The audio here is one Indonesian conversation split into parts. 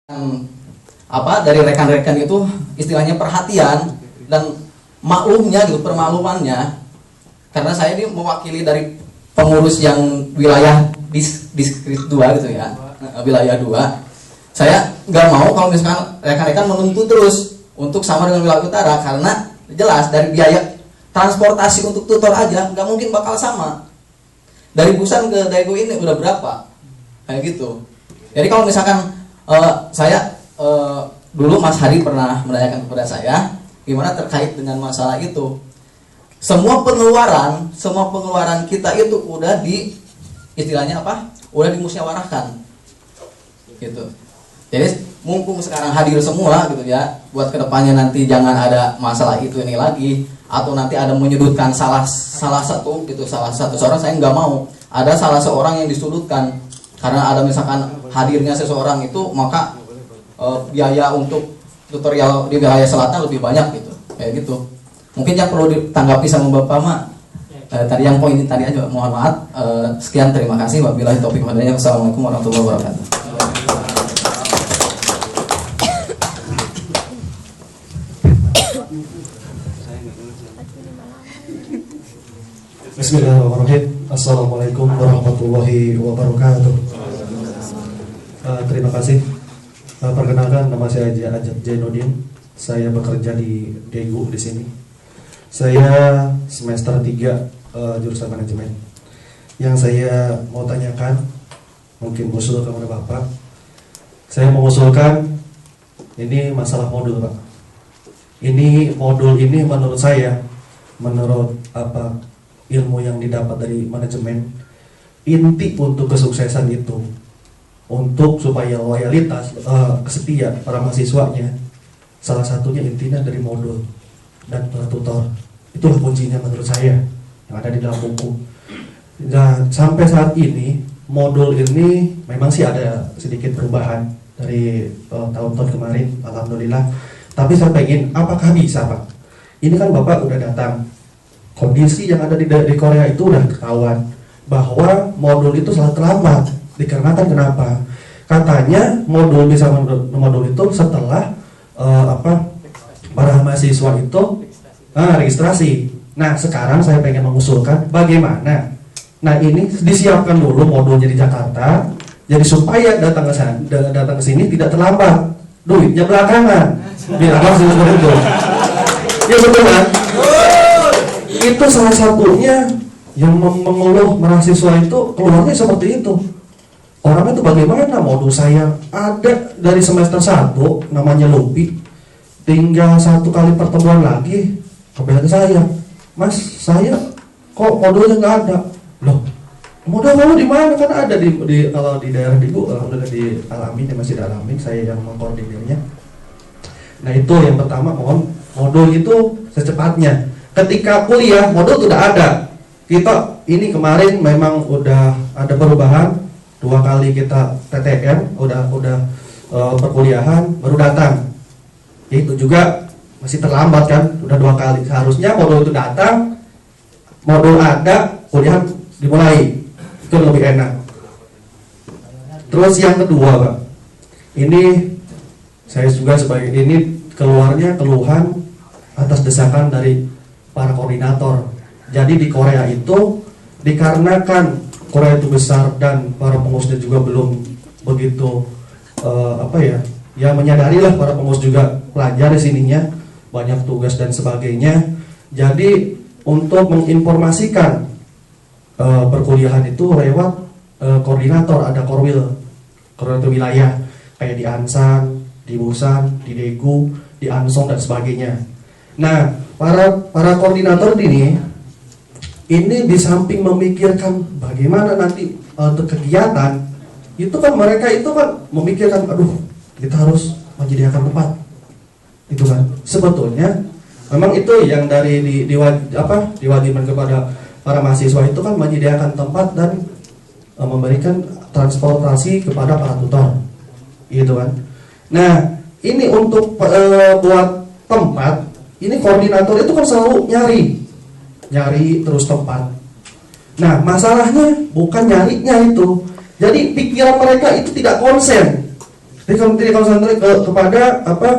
Dari rekan-rekan itu istilahnya perhatian dan maklumnya gitu, permaklumannya, karena saya ini mewakili dari pengurus yang wilayah distrik 2 gitu ya, wilayah 2. Saya nggak mau kalau misalkan rekan-rekan menuntut terus untuk sama dengan wilayah utara, karena jelas dari biaya transportasi untuk tutor aja nggak mungkin bakal sama. Dari Busan ke Daegu ini udah berapa kayak gitu. Jadi kalau misalkan dulu Mas Hari pernah menanyakan kepada saya gimana terkait dengan masalah itu. Semua pengeluaran kita itu udah istilahnya udah dimusyawarahkan gitu. Jadi mumpung sekarang hadir semua gitu ya, buat kedepannya nanti jangan ada masalah itu ini lagi, atau nanti ada menyudutkan salah satu seorang. Saya nggak mau ada salah seorang yang disudutkan karena ada misalkan hadirnya seseorang itu, maka biaya untuk tutorial di wilayah selatan lebih banyak gitu, kayak gitu. Mungkin yang perlu ditanggapi sama Bapak Mak tadi yang poin tadi aja, mohon maaf. Sekian, terima kasih. Wabillahi taufiq wal hidayah. Wassalamualaikum warahmatullahi wabarakatuh. Bismillahirrahmanirrahim. Assalamualaikum warahmatullahi wabarakatuh. Terima kasih. Perkenalkan, nama saya Ajat Jainuddin. Saya bekerja di Daegu di sini. Saya semester 3 jurusan manajemen. Yang saya mau tanyakan, mungkin usul kepada Bapak. Saya mengusulkan ini masalah modul, Pak. Ini modul ini menurut saya, menurut ilmu yang didapat dari manajemen, inti untuk kesuksesan itu, untuk supaya loyalitas, setia para mahasiswanya, salah satunya intinya dari modul dan para tutor. Itulah kuncinya menurut saya yang ada di dalam buku. Dan sampai saat ini modul ini memang sih ada sedikit perubahan dari tahun-tahun kemarin, alhamdulillah. Tapi saya pengen, apakah bisa, Pak? Ini kan Bapak udah datang, kondisi yang ada di Korea itu udah ketahuan bahwa modul itu sangat terlambat. Dikarenakan kenapa? Katanya modul itu setelah para mahasiswa itu registrasi. Nah, sekarang saya pengen mengusulkan bagaimana. Nah, ini disiapkan dulu modulnya di Jakarta, jadi supaya datang ke sini tidak terlambat. Duitnya belakangan. Biar langsung seperti itu. Ya betul kan? Itu salah satunya yang mengeluh mahasiswa itu, keluarnya seperti itu. Orang itu bagaimana, modul saya ada dari semester 1 namanya Lupi, tinggal 1 kali pertemuan lagi kembali ke saya, Mas, saya kok modulnya nggak ada. Loh, modul kamu di mana? Kan ada kalau di daerah Daegu, udah dialami, masih dialami, saya yang mengkoordinirnya. Nah, itu yang pertama, mohon modul itu secepatnya. Ketika kuliah modul sudah ada. Kita ini kemarin memang udah ada perubahan, 2 kali kita PTM, udah perkuliahan baru datang. Itu juga masih terlambat kan, udah 2 kali. Seharusnya modul itu datang, modul ada, kuliah dimulai. Itu lebih enak. Terus yang kedua, Pak. Ini saya juga sebagai ini keluarnya keluhan atas desakan dari para koordinator. Jadi di Korea itu dikarenakan Korea itu besar dan para pengurusnya juga belum begitu menyadarilah para pengurus juga pelajar di sininya, banyak tugas dan sebagainya. Jadi untuk menginformasikan perkuliahan itu lewat koordinator, ada koordinator wilayah kayak di Ansan, di Busan, di Daegu, di Ansong dan sebagainya. Nah, para koordinator ini di samping memikirkan bagaimana nanti untuk kegiatan, itu kan mereka itu kan memikirkan, aduh, kita harus menyediakan tempat. Itu kan sebetulnya memang itu yang dari diwajibkan kepada para mahasiswa itu kan menyediakan tempat dan memberikan transportasi kepada para tutor. Gitu kan. Nah, ini untuk buat tempat, ini koordinator itu kan selalu nyari terus tempat. Nah, masalahnya bukan nyarinya itu. Jadi pikiran mereka itu tidak konsen. Tidak konsentrasi kepada apa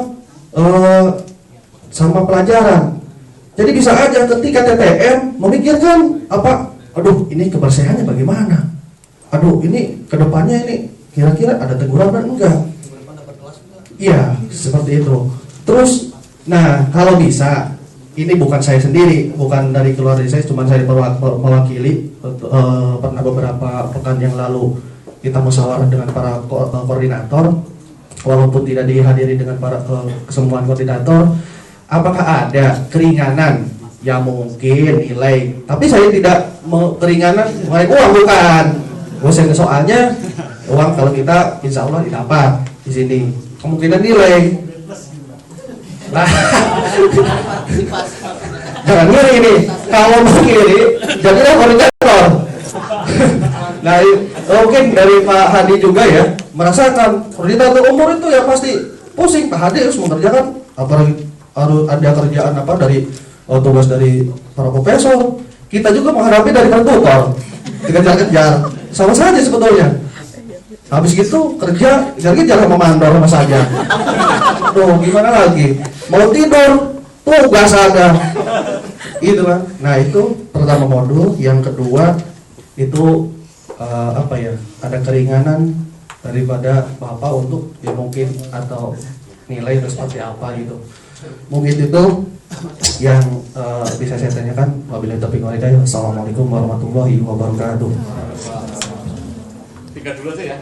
sama pelajaran. Jadi bisa aja ketika TTM memikirkan apa, aduh ini kebersihannya bagaimana, aduh ini kedepannya ini kira-kira ada teguran dan enggak. Iya seperti itu. Terus, nah kalau bisa, ini bukan saya sendiri, bukan dari keluarga saya, cuma saya mewakili. Pernah beberapa pekan yang lalu kita musyawarah dengan para koordinator, walaupun tidak dihadiri dengan para kesemuan koordinator. Apakah ada keringanan yang mungkin nilai? Tapi saya tidak mau keringanan mengenai uang, bukan. Soalnya uang kalau kita insya Allah didapat di sini. Kemungkinan nilai. Nah, jangan ngiri ini. Kalau mau ngiri, jadilah koordinator. Nah, mungkin dari Pak Hadi juga ya merasakan koordinator umur itu ya pasti pusing. Pak Hadi harus mengerjakan apalagi harus ada kerjaan apa dari tugas dari para profesor. Kita juga menghadapi dari para tutor, dikejar-kejar, sama saja sebetulnya. Habis gitu kerja, kejar-kejar sama mandor sama saja. Tuh gimana lagi? Mau tidur, tugas ada. Gitu kan. Nah itu pertama modul. Yang kedua itu apa ya? Ada keringanan daripada bapak untuk ya mungkin atau nilai itu seperti apa gitu. Mungkin itu yang bisa saya tanyakan. Wabillahi taufiq wal hidayah. Wassalamualaikum warahmatullahi wabarakatuh. Tiga dulu aja ya.